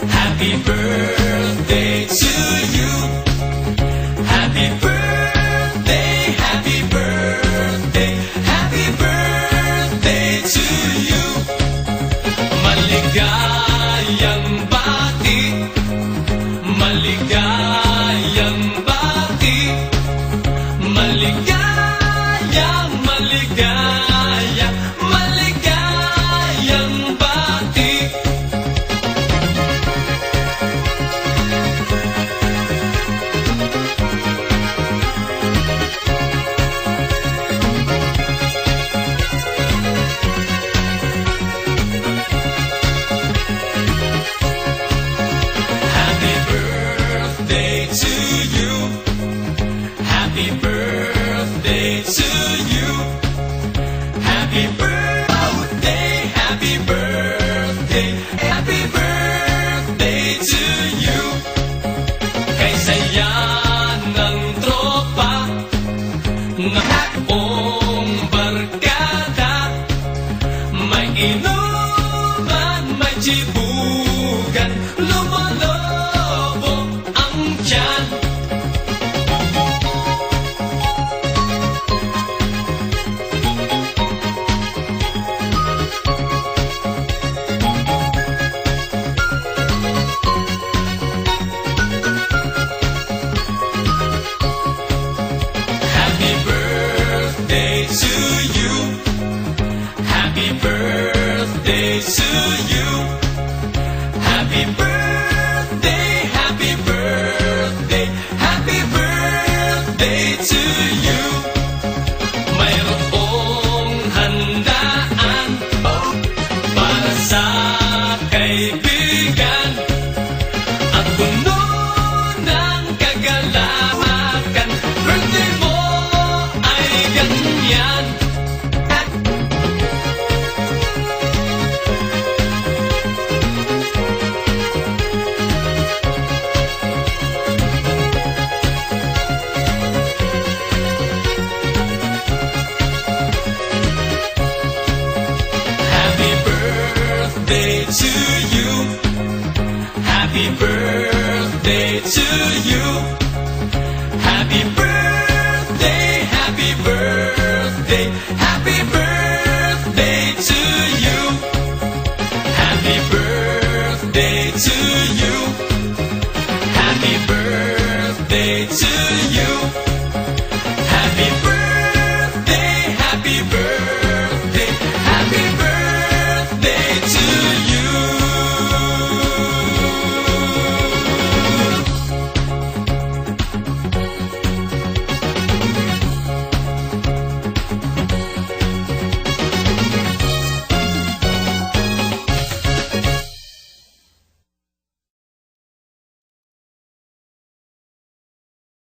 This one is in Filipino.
Happy birthday to you. Happy birthday, happy birthday, happy birthday to you. Maligayang bati, maligayang bati, maligayang, maligayang, maligayang bati. Happy birthday to you. Happy birthday, happy birthday, happy birthday to you. Kay saya ng tropa, ng buong barkada, may inuman, may chibugan, lumolobo ang tiyan. To you. Happy birthday to you. Happy birthday, happy birthday, happy birthday to you. Mayroong handaan para sa kaibigan at puno ng kagalakan. Birthday mo ay ganyan. Birthday to you. Happy birthday to you. Happy birthday, happy birthday, happy birthday.